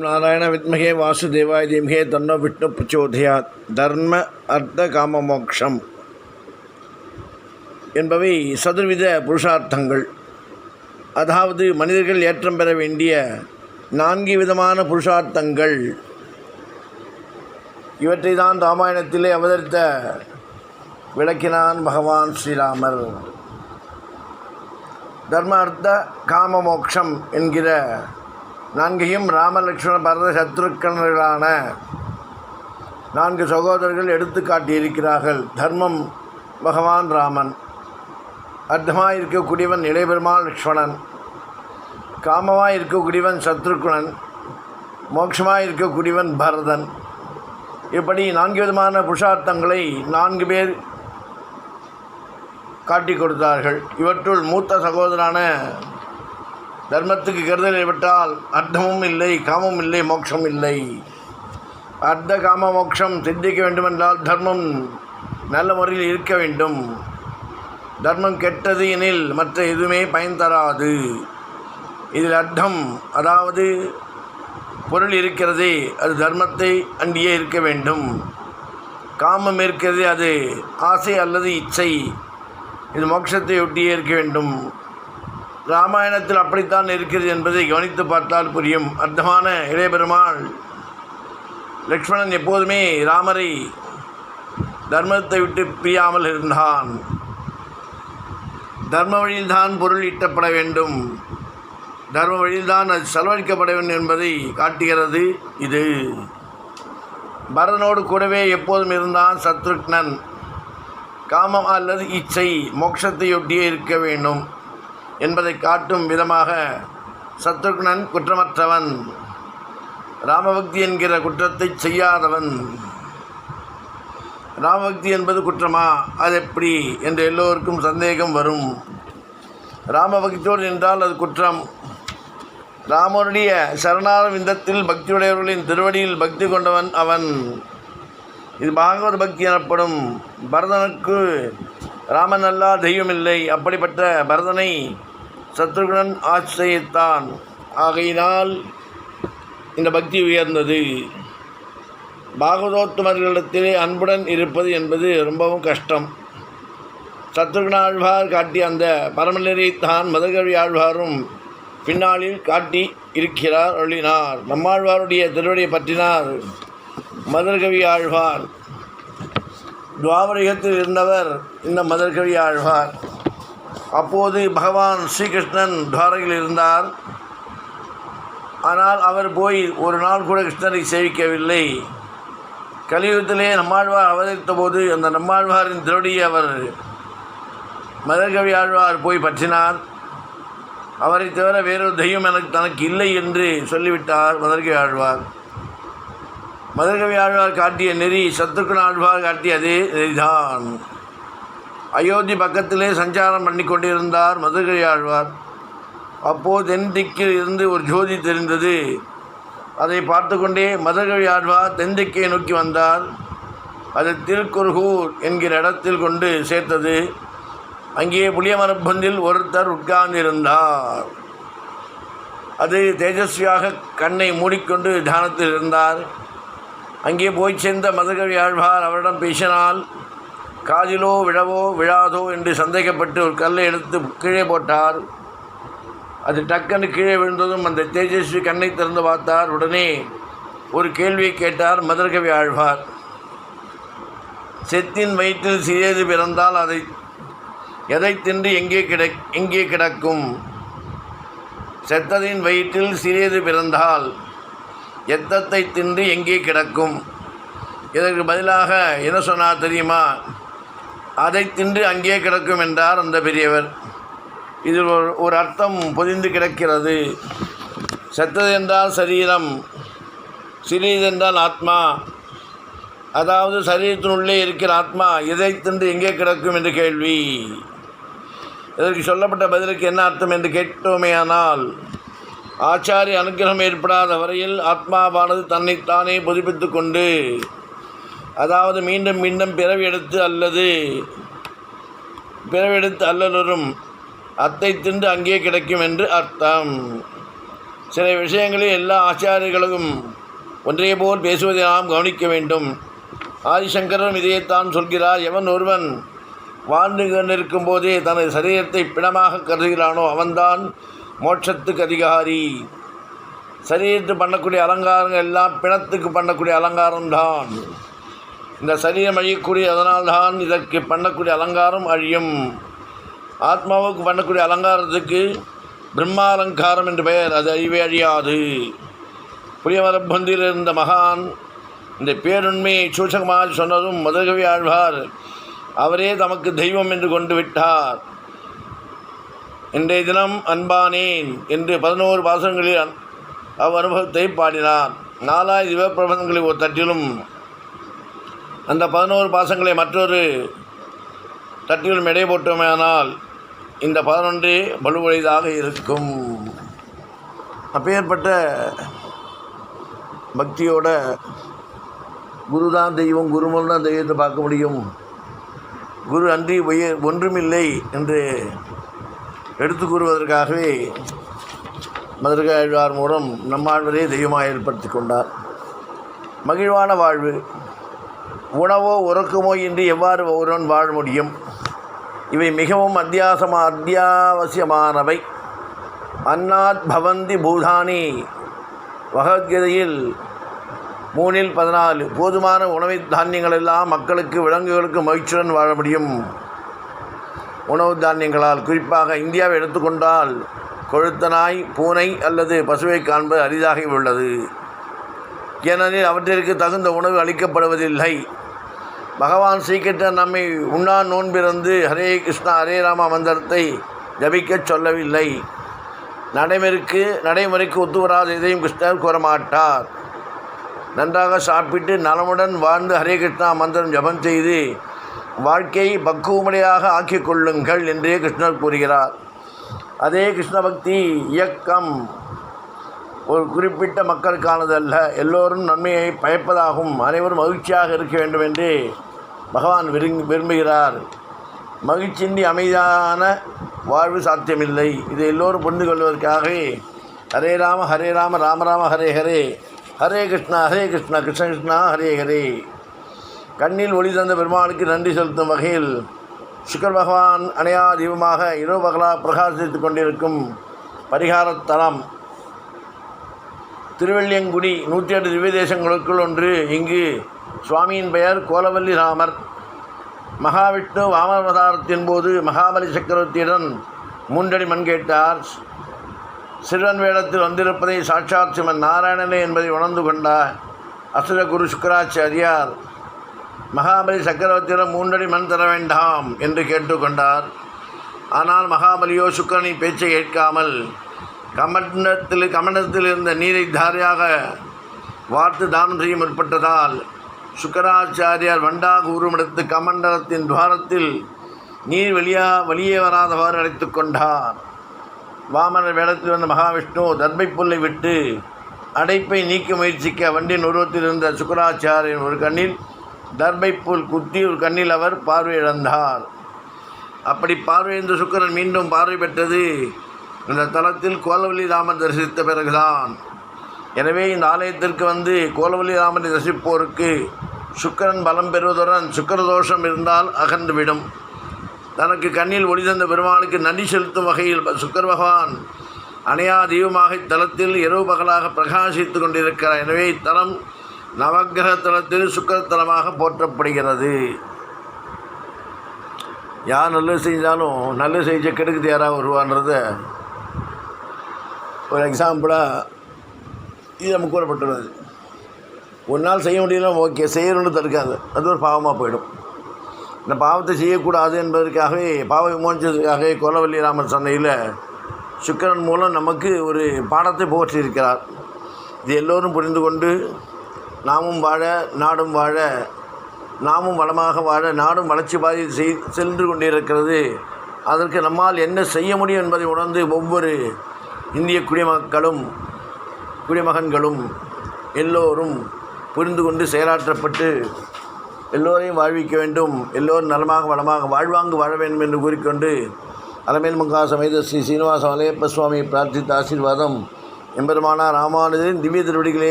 நாராயண வித்மகே வாசுதேவாய தீமகே தன்னோ விஷ்ணு பிரச்சோதயாத். தர்ம அர்த்த காம மோக்ஷம் என்பவை சதுர்வித புருஷார்த்தங்கள். அதாவது மனிதர்கள் ஏற்றம் பெற வேண்டிய 4 விதமான புருஷார்த்தங்கள். இவற்றை தான் ராமாயணத்திலே அவதரித்த விளக்கினான் பகவான் ஸ்ரீராமர். தர்ம அர்த்த காம மோக்ஷம் என்கிற 4ஐயும் ராம லக்ஷ்மண பரத சத்ருக்கணர்களான 4 சகோதரர்கள் எடுத்து காட்டியிருக்கிறார்கள். தர்மம் பகவான் ராமன், அர்த்தமாக இருக்கக்கூடியவன் இளையபெருமாள் லக்ஷ்மணன், காமமாக இருக்கக்கூடியவன் சத்ருக்னன், மோட்சமாக இருக்கக்கூடியவன் பரதன். இப்படி 4 விதமான புருஷார்த்தங்களை 4 பேர் காட்டி கொடுத்தார்கள். இவற்றுள் மூத்த சகோதரான தர்மத்துக்கு கருதல் ஏற்பட்டால் அர்த்தமும் இல்லை, காமமும் இல்லை, மோட்சம் இல்லை. அர்த்த காம மோட்சம் சித்திக்க வேண்டுமென்றால் தர்மம் நல்ல முறையில் இருக்க வேண்டும். தர்மம் கெட்டது எனில் மற்ற எதுவுமே பயன் தராது. இதில் அர்த்தம், அதாவது பொருள் இருக்கிறதே, அது தர்மத்தை அண்டியே இருக்க வேண்டும். காமம் இருக்கிறது, அது ஆசை அல்லது இச்சை, இது மோட்சத்தை ஒட்டியே இருக்க வேண்டும். ராமாயணத்தில் அப்படித்தான் இருக்கிறது என்பதை கவனித்து பார்த்தால் புரியும். அர்த்தமான இளையபெருமாள் லக்ஷ்மணன் எப்போதுமே ராமரை தர்மத்தை விட்டு பிரியாமல் இருந்தான். தர்ம வழியில்தான் பொருள் ஈட்டப்பட வேண்டும், தர்ம வழியில்தான் அது செலவழிக்கப்பட வேண்டும் என்பதை காட்டுகிறது இது. பரதனோடு கூடவே எப்போதும் இருந்தான் சத்ருக்னன். காமம் அல்லது இச்சை மோட்சத்தையொட்டியே இருக்க வேண்டும் என்பதை காட்டும் விதமாக சத்ருக்னன் குற்றமற்றவன், ராமபக்தி என்கிற குற்றத்தை செய்யாதவன். ராமபக்தி என்பது குற்றமா, அது எப்படி என்று எல்லோருக்கும் சந்தேகம் வரும். ராமபக்தியோடு நின்றால் அது குற்றம். ராமனுடைய சரணாரவிந்தத்தில் பக்தியுடையவர்களின் திருவடியில் பக்தி கொண்டவன் அவன். இது பாகவத பக்தி எனப்படும். பரதனுக்கு ராமன் அல்லா தெய்வமில்லை. அப்படிப்பட்ட பரதனை சத்ருக்னன் ஆசிரியித்தான். ஆகையினால் இந்த பக்தி உயர்ந்தது. பாகவதோத்தமர்களிடத்திலே அன்புடன் இருப்பது என்பது ரொம்பவும் கஷ்டம். சத்ருக்ன ஆழ்வார் காட்டிய அந்த பரமநிலையைத்தான் மதுரகவி ஆழ்வாரும் பின்னாளில் காட்டி இருக்கிறார், அருளினார். நம்மாழ்வாருடைய திருவடியை பற்றினார் மதுரகவி ஆழ்வார். துவாபரயுகத்தில் இருந்தவர் இந்த மதுரகவி ஆழ்வார். அப்போது பகவான் ஸ்ரீகிருஷ்ணன் துவாரகையில் இருந்தார். ஆனால் அவர் போய் ஒரு நாள் கூட கிருஷ்ணரை சேவிக்கவில்லை. கலியுகத்திலே நம்மாழ்வார் அவதரித்த போது அந்த நம்மாழ்வாரின் திருவடியை அவர் மதுரகவி ஆழ்வார் போய் பற்றினார். அவரை தவிர வேறொரு தெய்வம் தனக்கு இல்லை என்று சொல்லிவிட்டார் மதுரகவி ஆழ்வார். மதுரகவி ஆழ்வார் காட்டிய நெறி சத்ருக்ன ஆழ்வார் காட்டிய அதே நெறிதான். அயோத்தி பக்கத்திலே சஞ்சாரம் பண்ணி கொண்டிருந்தார் மதுரகவி ஆழ்வார். அப்போது தென் திக்கில் இருந்து ஒரு ஜோதி தெரிந்தது. அதை பார்த்து கொண்டே மதுரகவி ஆழ்வார் தென் திக்கை நோக்கி வந்தார். அது திருக்குறுகூர் என்கிற இடத்தில் கொண்டு சேர்த்தது. அங்கே புளிய மரப்பொந்தில் ஒருத்தர் உட்கார்ந்திருந்தார். அது தேஜஸ்வியாக கண்ணை மூடிக்கொண்டு தியானத்தில் இருந்தார். அங்கே போய் சேர்ந்த மதுரகவி ஆழ்வார் அவரிடம் பேசினால் காதிலோ விழவோ விழாதோ என்று சந்தேகப்பட்டு ஒரு கல்லை எடுத்து கீழே போட்டார். அது டக்குன்னு கீழே விழுந்ததும் அந்த தேஜஸ்வி கண்ணை திறந்து பார்த்தார். உடனே ஒரு கேள்வியை கேட்டார் மதுரகவி ஆழ்வார். செத்தின் வயிற்றில் சிறியது பிறந்தால் எதை தின்று எங்கே கிடக்கும்? செத்ததின் வயிற்றில் சிறியது பிறந்தால் எத்தத்தை தின்று எங்கே கிடக்கும்? இதற்கு பதிலாக என்ன சொன்னார் தெரியுமா? அதை தின்று அங்கே கிடக்கும் என்றார் அந்த பெரியவர். இதில் ஒரு அர்த்தம் பொதிந்து கிடக்கிறது. செத்தது என்றால் சரீரம், சிறியது என்றால் ஆத்மா. அதாவது சரீரத்தினுள்ளே இருக்கிற ஆத்மா எதை தின்று எங்கே கிடக்கும் என்று கேள்வி. இதற்கு சொல்லப்பட்ட பதிலுக்கு என்ன அர்த்தம் என்று கேட்டோமேயானால், ஆச்சாரிய அனுகிரகம் ஏற்படாத வரையில் ஆத்மாவானது தன்னைத்தானே புதுப்பித்து கொண்டு, அதாவது மீண்டும் மீண்டும் பிறவி எடுத்து அல்லலுறும் அத்தை தின்று அங்கே கிடைக்கும் என்று அர்த்தம். சில விஷயங்களில் எல்லா ஆச்சாரியர்களும் ஒன்றே போல் பேசுவதை நாம் கவனிக்க வேண்டும். ஆதிசங்கரரும் இதையத்தான் சொல்கிறார். எவன் ஒருவன் வாழ்ந்து கொண்டிருக்கும் போதே தனது சரீரத்தை பிணமாக கருதுகிறானோ அவன்தான் மோட்சத்துக்கு அதிகாரி. சரீரத்துக்கு பண்ணக்கூடிய அலங்காரங்கள் எல்லாம் பிணத்துக்கு பண்ணக்கூடிய அலங்காரம்தான். இந்த சரீரம் அழியக்கூடிய அதனால்தான் இதற்கு பண்ணக்கூடிய அலங்காரம் அழியும். ஆத்மாவுக்கு பண்ணக்கூடிய அலங்காரத்துக்கு பிரம்மாலங்காரம் என்று பெயர். அது அழிவே அழியாது. புளியமரப்பந்தில் இருந்த மகான் இந்த பேருண்மையை சூசகமாக சொன்னதும் மதுரகவி ஆழ்வார் அவரே தமக்கு தெய்வம் என்று கொண்டு விட்டார். இன்றைய தினம் அன்பானேன் என்று 11 பாசங்களில் அவ்வனுபவத்தை பாடினார். 4000 சிவப்பிரபந்தங்களில் ஒரு தட்டிலும் அந்த 11 பாசங்களை மற்றொரு தட்டிலும் எடை போட்டோமேயானால் இந்த 11 வலுவடைதாக இருக்கும். அப்பேற்பட்ட பக்தியோட குருதான் தெய்வம், குருமல் தான் தெய்வத்தை பார்க்க முடியும், குரு அன்றி ஒன்றுமில்லை என்று எடுத்து கூறுவதற்காகவே மதுரக ஆழ்வார் மூலம் நம்மாழ்வரே தெய்வமாக ஏற்படுத்தி கொண்டார். மகிழ்வான வாழ்வு. உணவோ உறக்கமோ இன்றி எவ்வாறு ஒருவன் வாழ முடியும்? இவை மிகவும் அத்தியாவசியமானவை. அன்னாத் பவந்தி பூதானி பகவத்கீதையில் 3:14 போதுமான உணவை தானியங்கள் எல்லாம் மக்களுக்கு விலங்குகளுக்கு மகிழ்ச்சியுடன் வாழ முடியும். உணவு தானியங்களால் குறிப்பாக இந்தியாவை எடுத்துக்கொண்டால் கொழுத்த நாய், பூனை அல்லது பசுவை காண்பது அரிதாகி உள்ளது. ஏனெனில் அவற்றிற்கு தகுந்த உணவு அளிக்கப்படுவதில்லை. பகவான் ஸ்ரீகிருஷ்ணன் நம்மை உண்ணா நோன்பிறந்து ஹரே கிருஷ்ணா ஹரே ராமா மந்திரத்தை ஜபிக்கச் சொல்லவில்லை. நடைமுறைக்கு ஒத்துவராத எதையும் கிருஷ்ணர் கூறமாட்டார். நன்றாக சாப்பிட்டு நலமுடன் வாழ்ந்து ஹரே கிருஷ்ணா மந்திரம் ஜபம் செய்து வாழ்க்கையை பக்குவமுடையாக ஆக்கிக் கொள்ளுங்கள் என்றே கிருஷ்ணர் கூறுகிறார். அதே கிருஷ்ண பக்தி இயக்கம் ஒரு குறிப்பிட்ட மக்களுக்கானதல்ல, எல்லோரும் நன்மையை பயப்பதாகும், அனைவரும் மகிழ்ச்சியாக இருக்க வேண்டும் என்று பகவான் விரும்புகிறார். மகிழ்ச்சியின்றி அமைதியான வாழ்வு சாத்தியமில்லை. இதை எல்லோரும் புரிந்து கொள்வதற்காகவே ஹரே ராம ராம ராம ஹரே ஹரே, ஹரே கிருஷ்ணா கிருஷ்ண கிருஷ்ணா ஹரே ஹரே. கண்ணில் ஒளி தந்த பெருமாளுக்கு நன்றி செலுத்தும் வகையில் சுக்கர் பகவான் அணையா தீபமாக இரவு பகலாக பிரகாசித்து கொண்டிருக்கும் பரிகாரத்தலம் திருவெள்ளியங்குடி 108 திவ்ய தேசங்களுக்குள் ஒன்று. இங்கு சுவாமியின் பெயர் கோலவல்லி ராமர். மகாவிஷ்ணு வாமனவதாரத்தின் போது மகாபலி சக்கரவர்த்தியுடன் 3 அடி மண் கேட்டார். சிறுவன் வேடத்தில் வந்திருப்பதை சாட்சாத் சிவன் நாராயணனே என்பதை உணர்ந்து கொண்ட அசுர குரு சுக்கராச்சாரியார் மகாபலி சக்கரவர்த்தியிடம் 3 அடி மண் தர வேண்டாம் என்று கேட்டுக்கொண்டார். ஆனால் மகாபலியோ சுக்கரனின் பேச்சை கேட்காமல் கமண்டத்தில் இருந்த நீரை தாரையாக வார்த்து தானம் செய்ய முற்பட்டதால் சுக்கராச்சாரியார் வண்டாக உருவெடுத்து கமண்டலத்தின் துவாரத்தில் நீர் வெளியே வராதவாறு அடைத்து கொண்டார். வாமனர் வேடத்தில் வந்த மகாவிஷ்ணு தர்பை புல்லை விட்டு அடைப்பை நீக்க முயற்சிக்க வண்டின் உருவத்தில் இருந்த சுக்கராச்சாரியின் ஒரு கண்ணில் தர்பை புல் குத்தி ஒரு கண்ணில் அவர் பார்வையிழந்தார். அப்படி பார்வையிழந்த சுக்கரன் மீண்டும் பார்வை பெற்றது இந்த தலத்தில் கோலவல்லி ராமர் தரிசித்த பிறகுதான். எனவே இந்த ஆலயத்திற்கு வந்து கோலவல்லி ராமரை தரிசிப்போருக்கு சுக்கரன் பலம் பெறுவதுடன் சுக்கரதோஷம் இருந்தால் அகன்றுவிடும். தனக்கு கண்ணில் ஒளி தந்த பெருமாளுக்கு நன்றி செலுத்தும் வகையில் சுக்கர் பகவான் அணையா தெய்வமாக இத்தலத்தில் இரவு பகலாக பிரகாசித்து கொண்டிருக்கிறார். எனவே இத்தலம் நவக்கிரக தலத்தில் சுக்கரத்தலமாக போற்றப்படுகிறது. யார் நல்லது செஞ்சாலும் நல்லது செஞ்ச கெடுக்குது யாராக வருவான்றத ஒரு எக்ஸாம்பிளாக இது நமக்கு கூறப்பட்டுள்ளது. ஒரு நாள் செய்ய முடியல, ஓகே, செய்யணும்னு தடுக்காது, அது ஒரு பாவமாக போயிடும். இந்த பாவத்தை செய்யக்கூடாது என்பதற்காகவே பாவ விமோச்சத்துக்காகவே கோலவல்லி ராமர் சன்னையில் சுக்கரன் மூலம் நமக்கு ஒரு பாடத்தை புகற்றியிருக்கிறார். இது எல்லோரும் புரிந்து கொண்டு நாமும் வாழ, நாடும் வாழ, நாமும் வளமாக வாழ, நாடும் வளர்ச்சி பாதையில் சென்று கொண்டிருக்கிறது. அதற்கு நம்மால் என்ன செய்ய முடியும் என்பதை உணர்ந்து ஒவ்வொரு இந்திய குடிமகன்களும் எல்லோரும் புரிந்து கொண்டு செயலாற்றப்பட்டு எல்லோரையும் வாழ்விக்க வேண்டும், எல்லோரும் நலமாக வளமாக வாழ்வாங்கு வாழ வேண்டும் என்று கூறிக்கொண்டு அலமேல் மங்கா சமேத ஸ்ரீ சீனிவாச மலையப்ப சுவாமி பிரார்த்தித்த ஆசீர்வாதம் எம்பெருமானார் ராமானுஜரின் திவ்ய திருவடிகளே